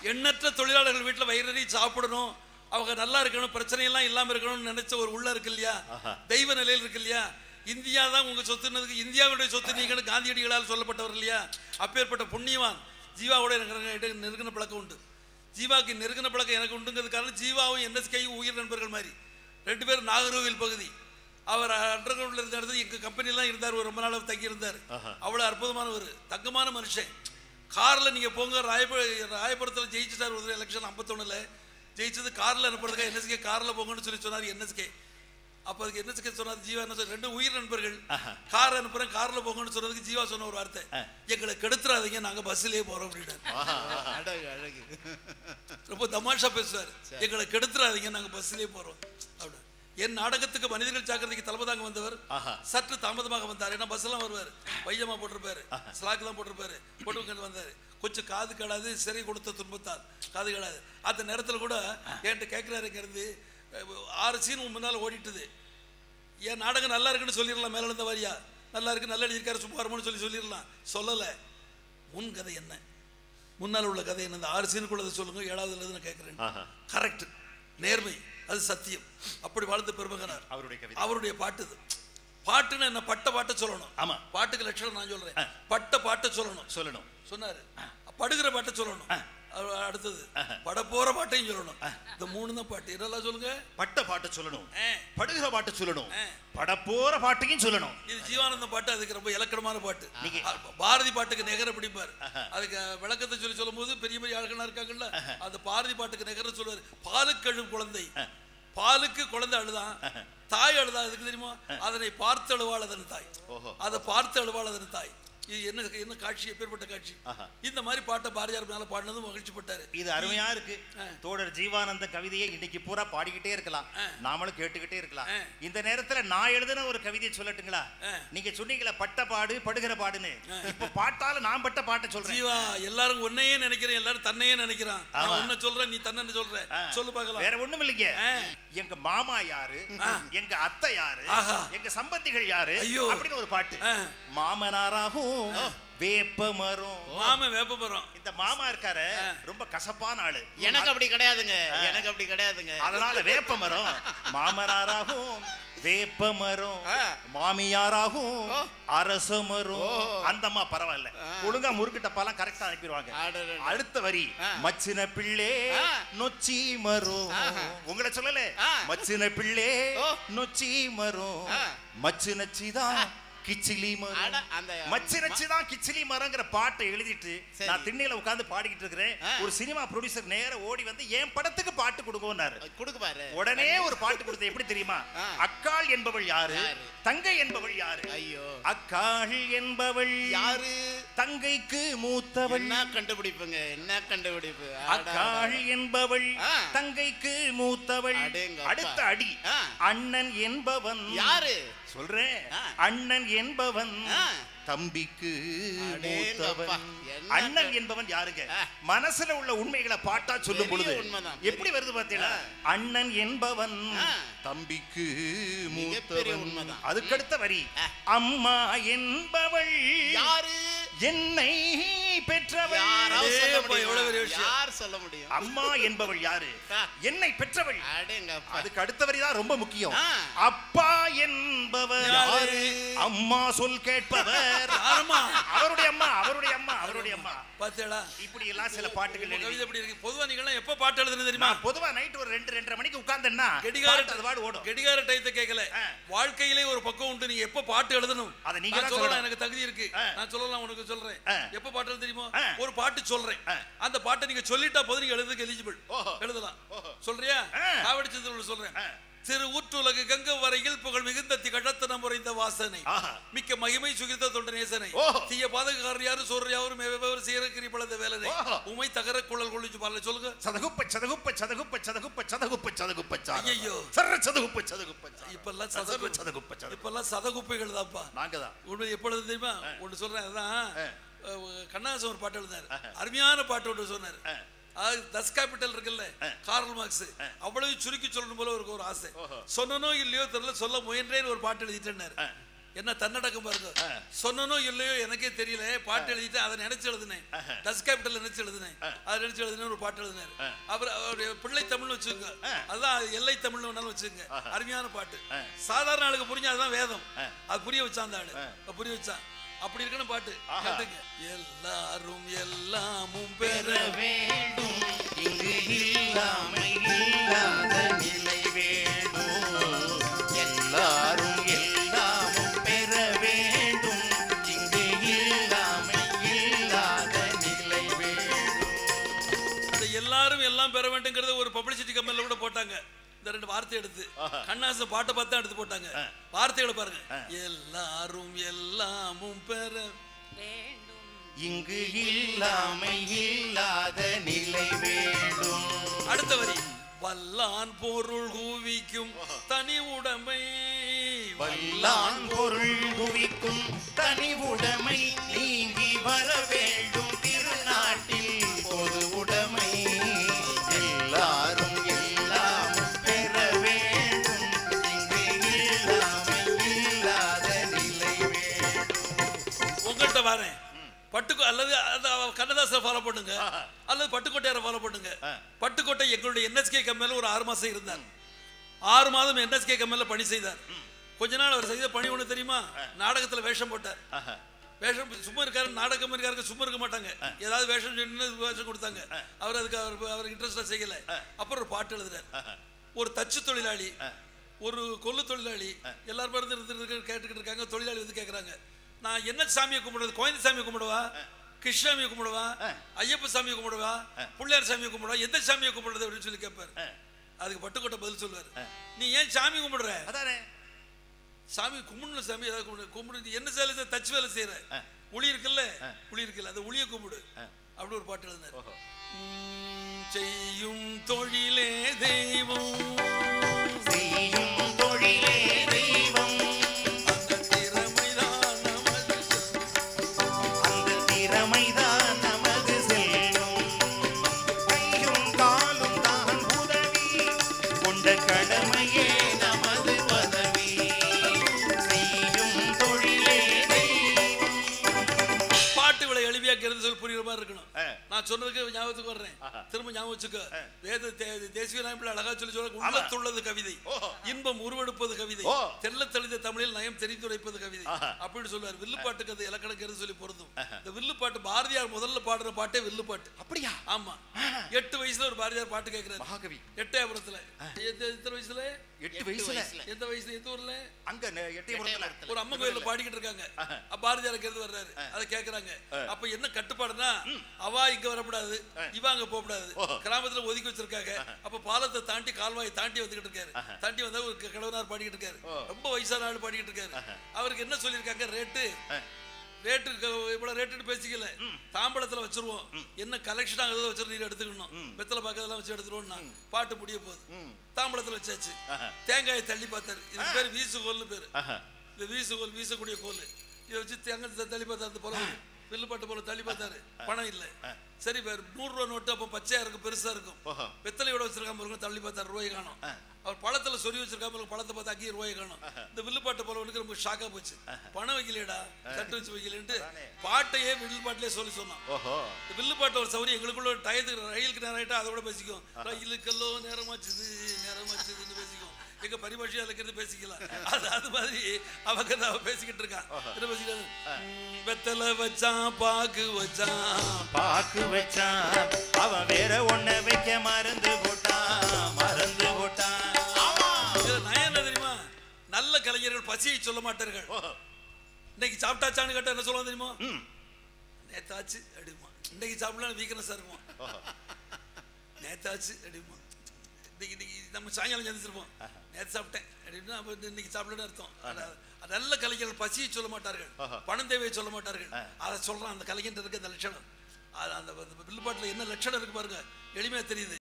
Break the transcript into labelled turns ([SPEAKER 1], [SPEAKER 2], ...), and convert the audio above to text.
[SPEAKER 1] எண்ணற்ற தொழிலாளர்கள் வீட்டில் வயிறறி சாப்பிடணும், அவங்க நல்லா இருக்கணும், பிரச்சனையெல்லாம் இல்லாமல் இருக்கணும்னு நினைச்ச ஒரு உள்ள இருக்கு இல்லையா, தெய்வ நிலையில் இருக்கு இல்லையா. இந்தியா தான் உங்க சொத்துனதுக்கு இந்தியாவுடைய சொத்து நீங்க காந்தியடிகளால் சொல்லப்பட்டவர் இல்லையா. அப்பேற்பட்ட புண்ணியவான் ஜீவாவோட எனக்கு நெருங்கின பழக்கம் உண்டு. ஜீவாவுக்கு நெருங்கின பழக்கம் எனக்கு உண்டுங்கிறது காரணம் ஜீவாவும் என்எஸ்கேயும் உயிர் நண்பர்கள் மாதிரி. 2 பேரும் நாகர்கோவில் பகுதி. அவர் அண்டர் கிரவுண்ட்ல இருந்த இடத்துல எங்க கம்பெனிலாம் இருந்தார், ஒரு ரொம்ப நாள் தங்கி இருந்தார். அவ்வளவு அற்புதமான ஒரு தங்கமான மனுஷன். கார்ல நீங்க போங்க, ராயபுரத்தில் ஜெயிச்சிட்டார் ஒரு எலெக்ஷன் 51ல் ஜெயிச்சது. கார்ல அனுப்புறதுக்காக என்எஸ்கே கார்ல போங்கன்னு சொல்லி சொன்னார் என்எஸ்கே. அப்ப அதுக்கு என்ன சொன்னார் ஜீவா, என்ன சொன்ன 2 உயிர் நண்பர்கள் கார் அனுப்புறேன் கார்ல போங்கன்னு சொன்னதுக்கு ஜீவா சொன்ன ஒரு வார்த்தை, எங்களை கெடுத்துறாதீங்க, நாங்க பஸ்லயே போறோம் அப்படின்னாரு. ரொம்ப தமாஷா பேசுவார், எங்களை கெடுத்துறாதீங்க, நாங்க பஸ்லயே போறோம் அப்படி. என் நாடகத்துக்கு மனிதர்கள் ஜாக்கிரதைக்கு தலைமைதாங்க வந்தவர் சற்று தாமதமாக வந்தார். ஏன்னா பஸ் எல்லாம் வருவார், பைஜமா போட்டிருப்பாரு, ஸ்லாக் தான் போட்டிருப்பாரு, போட்டு வந்தாரு. கொஞ்சம் காது கேடாது, சிறை கொடுத்த துன்பத்தால் காது கேடாது. அந்த நேரத்தில் கூட என்கிட்ட கேட்கிறாரு, இங்க இருந்து 6 சீன் முன்னால் ஓடிட்டுது, என் நாடகம் நல்லா இருக்குன்னு சொல்லிடலாம், மேல இருந்த வாரியா நல்லா இருக்கு, நல்லா எழுதியிருக்காரு, சும்மா வருமானு சொல்லிடலாம். சொல்லலை, முன் கதை என்ன, முன்னால் உள்ள கதை என்ன, இந்த 6 சீனுக்குள்ளதை சொல்லுங்க, 7வது நான் கேட்கிறேன். கரெக்ட், நேர்மை, அது சத்தியம். அப்படி வாழ்ந்த பெருமகனார். அவருடைய பாட்டு இது. பாட்டுன்னு என்ன, பட்ட பாட்டை சொல்லணும். ஆமா, பாட்டுக்கு லட்சணம் நான் சொல்றேன், பட்ட பாட்டை சொல்லணும் சொன்னாரு. படுகிற பாட்டை சொல்லணும், அடுத்தது பட போற பாட்டையும் சொல்லணும். இந்த 3 தான் பாட்டு. இதெல்லாம் சொல்லுங்க. பட்ட பாட்டை சொல்லணும், படுகிற பாட்டை சொல்லணும், பட போற பாட்டையும் சொல்லணும். இது ஜீவானந்த பாட்டு, அதுக்கு ரொம்ப இலக்கணமான பாட்டு. பாரதி பாட்டுக்கு நிகர பிடிப்பார். அதுக்கு விளக்கத்தை சொல்லும் போது பெரிய பெரிய ஆளுகளா இருக்காங்கல்ல, அந்த பாரதி பாட்டுக்கு நிகர சொல்லுவார். பாலுக்கு அழும் குழந்தை, பாலுக்கு குழந்தை அழுதான், தாய் அழுதா, அதுக்கு தெரியுமா, அதனை பார்த்து அழுவாள் அதன் தாய், அதை பார்த்து அழுவாள் அதன் தாய். என்ன காட்சி, எப்பேற்பட்ட காட்சி. இந்த மாதிரி பாட்டை பாரதியார் மேல பாடினதும் மகிழ்ச்சி பட்டாரு.
[SPEAKER 2] இது அருமையா இருக்கு. தோழர் ஜீவானந்த கவிதையை இன்னைக்கு பூரா பாடிக்கிட்டே இருக்கலாம், நாமளும் கேட்டுக்கிட்டே இருக்கலாம். இந்த நேரத்துல நான் எழுதின ஒரு கவிதையை சொல்லட்டுங்களா? நீங்க சொன்னீங்களா பட்ட பாடு படுகிற பாடுன்னு, இப்ப பாட்டால நான் பட்ட பாட்டை சொல்றேன்.
[SPEAKER 1] ஜீவா, எல்லாரும் ஒன்னையே நினைக்கிறேன், எல்லாரும் தன்னையே நினைக்கிறான். உன்ன சொல்றேன், நீ தன்னை சொல்ற, சொல்லு பார்க்கலாம்.
[SPEAKER 2] வேற ஒண்ணும் இல்லைங்க. எங்க மாமா யாரு, எங்க அத்தை யாரு, எங்க சம்பந்திகள் யாரு அப்படின்னு ஒரு பாட்டு. மாமனாராகும் வேப்ப மரம்,
[SPEAKER 1] மாமா வேப்ப மரம்.
[SPEAKER 2] இந்த மாமா இருக்காரு ரொம்ப கசப்பான ஆளு.
[SPEAKER 3] எனக்கு அப்படி கிடையாதுங்க, எனக்கு அப்படி கிடையாதுங்க.
[SPEAKER 2] அதனால வேப்ப மரம் மாமனாராகும் வேப்ப மரம், மாமியாராகும் அரச மரம். அந்தம்மா பரவாயில்ல, ஒழுங்கா முறுக்கு டப்பாலாம் கரெக்டா அனுப்பிடுவாங்க. அடுத்த வரி, மச்சின பிள்ளை நொச்சி மரம். உங்களை சொல்லல, மச்சின பிள்ளை நொச்சி மரம், மச்சினச்சிதான் கிச்சிலி மரம். மச்சினச்சிதான் கிச்சிலி மரங்கிற பாட்டை எழுதிட்டு நான் திண்ணையில உட்கார்ந்து பாடிக்கிட்டு இருக்கிறேன். ஒரு சினிமா ப்ரொடியூசர் நேர ஓடி வந்து என் படத்துக்கு பாட்டு கொடுங்கன்னாரு. கொடுக்குவாரு. உடனே ஒரு பாட்டு கொடுத்த. எப்படி தெரியுமா? அக்காள் என்பவள் யாரு, தங்கை என்பவள் யாரு? ஐயோ, அக்காள் என்பவள் யாரு, தங்கைக்கு மூத்தவள்.
[SPEAKER 3] என்ன கண்டுபிடிப்புங்க, என்ன கண்டுபிடிப்பு.
[SPEAKER 2] அக்காள் என்பவள் தங்கைக்கு மூத்தவள். அடுத்த அடி, அண்ணன் என்பவன் யாரு சொல்றேன், அண்ணன் என்பவன் தம்பிக்கு மூத்தவன். அண்ணன் என்பவன் யாருங்க? மனசுல உள்ள உண்மைகளை பாட்டா சொல்லும் பொழுது எப்படி வருது பாத்தீங்களா? அண்ணன் என்பவன் தம்பிக்கு மூத்தவன். அதுக்கடுத்த வரி, அம்மா என்பவள் யாரு, என்னை பெற்றவள்.
[SPEAKER 3] யார் சொல்ல முடியும்?
[SPEAKER 2] அம்மா என்பவள் யாரு, என்னை பெற்றவள். அதுக்கு அடுத்த வரி தான் ரொம்ப முக்கியம். அப்பா என்பவர் யாரு, அம்மா சொல் கேட்பவர். அவருடைய அம்மா, அவருடைய அம்மா, அவருடைய அம்மா.
[SPEAKER 1] பாத்தீங்களா?
[SPEAKER 2] இப்படி எல்லாம் சில பாட்டுகள்
[SPEAKER 1] கவிதை எப்படி இருக்கு. பொதுவா நீங்க எல்லாம் எப்ப பாட்டு எழுதுறது தெரியுமா?
[SPEAKER 2] பொதுவா நைட் ஒரு 2-2:30 மணிக்கு உட்கார்ந்தேன்னா
[SPEAKER 1] கடிகார டயத்தை கேட்கல. வாழ்க்கையிலே ஒரு பக்கம் உண்டு, நீங்க எப்ப பாட்டு எழுதணும் அதை நீங்க சொல்லலாம். எனக்கு தகுதி இருக்கு, நான் சொல்லலாம், உனக்கு சொல்றேன். எப்ப பாட்டு எழுத தெரியுமா? ஒரு பாட்டு சொல்றேன், அந்த பாட்டை நீங்க சொல்லிட்டா போதும், நீங்க எழுதுக்கு எலிஜிபிள், எழுதலாம். சொல்றியா? காவடிச்சது சொல்றேன். திரு ஊற்றுலகு கங்க வரையில் புகழ் மிகுந்த திகழத்தன முறைந்த வாசனை மிக்க மகிமை சுகிர்ந்த தொண்ட நேசனை தீய பாதகாரர் யாரு சோர் யாரும் சீரகிரி பழந்த வேலனை உமை தகர குழல் கொள்ளிச்சு பாடல சொல்லுங்க.
[SPEAKER 2] சதகுப்ப சதகுப்ப சதகுப்ப சதகுப்ப சதகுப்ப சதகுப்ப
[SPEAKER 1] ஐயோ
[SPEAKER 2] சர்ற சதகுப்ப சதகுப்ப
[SPEAKER 1] இப்பெல்லாம் சதகுப்ப சதகுப்ப இப்பெல்லாம் சதகுப்பைகள் தான்ப்பா.
[SPEAKER 2] நாங்க தான்
[SPEAKER 1] உண்மை எப்பொழுது தெரியுமா? ஒன்று சொல்றேன், அதான் கண்ணாசன் ஒரு பாட்டு எழுதினார், அருமையான பாட்டு ஒன்று சொன்னார். தஸ் கேபிட்டல் இருக்குல்ல, கார்ல் மார்க்ஸ், அவ்வளவு சுருக்கி சொல்லணும் போல ஒரு ஆசை. சொன்னனோ இல்லையோ தெரியல, சொல்ல முயன்றேன்னு ஒரு பாட்டு எழுதிட்டேன்னாரு. என்ன தன்னடக்கம் பாருங்க. சொன்னனோ இல்லையோ எனக்கே தெரியல, பாட்டு எழுதிட்டு அதை நினைச்சு எழுதுனேன். டஸ் கேபிட்டல் நினைச்சு எழுதுனேன், அதை நினைச்சு எழுதுனேன். ஒரு பாட்டு எழுதினாரு. அவருடைய பிள்ளை தமிழ்னு வச்சுக்கோங்க, அதுதான் எல்லை தமிழ்னு வேணாலும் வச்சுக்கோங்க. அருமையான பாட்டு, சாதாரண ஆளுக்கு புரிஞ்சா அதுதான் வேதம். அது புரிய வச்சான் அந்த ஆளு, புரிய வச்சான். அப்படி இருக்கணும் பாட்டு. எல்லாரும் எல்லாமும் பெற வேண்டும், இங்கு இல்லாமை இல்லாத நிலை வேண்டும். எல்லாரும் எல்லாமும் பெற வேண்டும், இங்கு இல்லாமை இல்லாத நிலை வேண்டும். இந்த எல்லாரும் எல்லாம் பெற வேண்டும்ங்கிறத ஒரு பப்ளிசிட்டி கம்பெனில கூட போட்டாங்க. இந்த ரெண்டு வார்த்தை எடுத்து கண்ணாச பாட்டை பார்த்து எடுத்து போட்டாங்க. வார்த்தைகளை பாருங்க, எல்லாரும் எல்லாமும் பெற வேண்டும், இங்கு இல்லாமை இல்லாத நிலை வேண்டும். அடுத்த வரி, வல்லான் பொருள் குவிக்கும் தனி உடைமை, வல்லான் பொருள் குவிக்கும் தனி உடைமை நீங்கி வர வேண்டும் திருநாட்டில் பொது உடைமை. எல்லாரும் எல்லாம் பெற வேண்டும், இங்கு இல்லாமை இல்லாத நிலை வேண்டும். உங்கள்கிட்ட வரேன், பட்டுக்கோ அல்லது கண்ணதாசரை ஃபாலோ பண்ணுங்க, அல்லது பட்டுக்கோட்டையாரை ஃபாலோ பண்ணுங்க. பட்டுக்கோட்டை எங்களுடைய என்எஸ்கே கம்பெனியில் ஒரு 6 மாசம் இருந்தார். 6 மாதம் என்எஸ்கே கம்பெனியில் பணி செய்தார். கொஞ்ச நாள் அவர் செய்த பணி ஒன்று தெரியுமா? நாடகத்தில் வேஷம் போட்டார். வேஷம் சும்மா இருக்காரு, நாடகம் இருக்காரு, சும்மா இருக்க மாட்டாங்க. ஏதாவது வேஷம் வேஷம் கொடுத்தாங்க, அவர் அதுக்கு அவருக்கு இன்ட்ரெஸ்டாக செய்யலை. அப்புறம் ஒரு பாட்டு எழுதுறாரு. ஒரு தச்சு தொழிலாளி, ஒரு கொல்லு தொழிலாளி, எல்லாரும் கேட்டுக்கிட்டு இருக்காங்க. தொழிலாளி வந்து கேட்குறாங்க, நான் என்ன சாமியை கும்பிடுறது? கோயந்த சாமியை கும்பிடுவா, கிருஷ்ணாமியை கும்பிடுவா, ஐயப்ப சாமியை கும்பிடுவா, பிள்ளையார் சாமியை கும்பிடுவா, எந்த சாமியை கும்பிடுறது அப்படின்னு சொல்லி கேட்பாரு. அதுக்கு பட்டுக்கோட்டை பதில் சொல்லுவாரு, நீ ஏன் சாமி கும்பிடுற? அதானே சாமி கும்பிடணும், சாமி ஏதாவது கும்பிடு. என்ன சேலை தச்சு வேலை செய்யற, உளி இருக்குல்ல, உளி இருக்குல்ல, அந்த உளியை கும்பிடு. அப்படி ஒரு பாட்டு எழுதினார். செய்யும் தொழிலே தெய்வம், செய்யும் தொழிலே தெய்வம், புரியுற மாதிரி இருக்கணும். நான் சொன்னதுக்கு ஞாபகத்துக்கு வர்றேன், திரும்ப ஞாபகம் வச்சுக்க. தேசிய நாயப்பிள்ளை அழகா சொல்லி சொல்ல, உள்ளத்துள்ளது கவிதை, இன்பம் உருவெடுப்பது கவிதை, தெல்ல தெளிந்த தமிழில் நயம் தெரிந்துரைப்பது கவிதை அப்படின்னு சொல்லுவார். வில்லுப்பாட்டுக்கு அது இலக்கணம் சொல்லி பொருந்தும். இந்த வில்லுப்பாட்டு பாரதியார் முதல்ல பாடுற பாட்டே வில்லுப்பாட்டு. அப்படியா? ஆமா. 8 வயசுல ஒரு பாரதியார் பாட்டு கேட்கிறாரு, மகாகவி. எட்டயபுரத்துல. எத்தனை வயசுல? 8 வயசுல. எந்த வயசுல? எந்த ஊர்ல? அங்க எட்டயபுரத்துல ஒரு அம்மா கோயில்ல பாடிக்கிட்டு இருக்காங்க. பாரதியார் கேட்டு வர்றாரு, அதை கேட்கறாங்க. அப்ப என்ன கட்டுப்பாடுனா, அவா இங்க வரக்கூடாது, இவ அங்க போகக்கூடாது, கிராமத்துல ஒதுக்கி வச்சிருக்காங்க. அப்ப பாலத்தை தாண்டி கால்வாயை தாண்டி வந்துகிட்டு இருக்காரு. தாண்டி வந்தா ஒரு கிழவனார் பாடிக்கிட்டு இருக்காரு, ரொம்ப வயசான ஆள் பாடிக்கிட்டு இருக்காரு. அவருக்கு என்ன சொல்லியிருக்காங்க? ரேட்டு இவ்வளவு ரேட்டு பேசிக்கல, தாம்பளத்துல வச்சிருவோம், என்ன கலெக்ஷன் ஆகுதோ வச்சிரு, நீங்க எடுத்துக்கணும், வெத்தலை பாக்கதெல்லாம் வச்சு எடுத்துருவோம். பாட்டு முடிய போகுது, தாம்பளத்துல வச்சாச்சு. தேங்காயை தள்ளி பார்த்தாரு. இது பேரு வீசுகோல்னு பேரு. இந்த வீசுகோல், வீசக்கூடிய கோல், இதை வச்சு தேங்காய் தள்ளி பார்த்தாரு. போல வில்லுப்பாட்டு போல தள்ளி பார்த்தாரு. பணம் இல்லை. சரி, 100 ரூபா நோட்டு அப்ப பச்சையா இருக்கும், பெருசா இருக்கும். வெத்தலையோட வச்சிருக்காம தள்ளி பார்த்தாரு, ரூபாய் காணும். அவர் பழத்துல சொல்லி வச்சிருக்காம பழத்தை பார்த்து அங்கேயும் ரூபாய் காணும். இந்த வில்லுப்பாட்டு போல ரொம்ப ஷாக்கா போச்சு. பணம் வைக்கலையடா, கட்டு வச்சு வைக்கலன்ட்டு பாட்டையே வில்லுப்பாட்டிலே சொல்லி சொன்னான். வில்லுப்பாட்டு ஒரு சௌரி எங்களுக்குள்ள டயத்துக்கு ரயிலுக்கு நேரம் ஆயிட்டா அதோட பேசிக்கும். ரயிலுக்கெல்லோ நேரமாச்சுது நேரமாச்சுதுன்னு பேசிக்கும். எங்க பரிபாஷையா இருக்கிறது பேசிக்கலாம். அது மாதிரி அவங்க பேசிக்கிட்டு இருக்கான். வெத்தலை வச்சான், பாக்கு வச்சான், பாக்கு வச்சான், அவன் வேற ஒன்ன வைக்க மறந்து போட்டான், மறந்து போட்டான். நான் என்ன தெரியுமா? நல்ல கலைஞர்கள் பசியை சொல்ல மாட்டார்கள். இன்னைக்கு சாப்பிட்டாச்சான்னு கேட்டா என்ன சொல்லுவாங்க தெரியுமா? நேத்தாச்சு அப்படிமா. இன்னைக்கு சாப்பிடலாம் வீக்னஸா இருக்குமா? நேத்தாச்சு அப்படிமா. இன்னைக்கு நம்ம சாயங்காலம் சந்திச்சிருப்போம், நேற்று சாப்பிட்டேன் அப்படின்னா அப்ப இன்னைக்கு சாப்பிடணும்னு அர்த்தம். நல்ல கலைஞர்கள் பசியை சொல்ல மாட்டார்கள், பணம் தேவையை சொல்ல மாட்டார்கள். அதை சொல்றான் அந்த கலைஞர் இருக்கு அந்த லட்சணம். அந்த வில்லுப்பாட்டுல என்ன லட்சணம் இருக்கு பாருங்க, எளிமையா தெரியுது.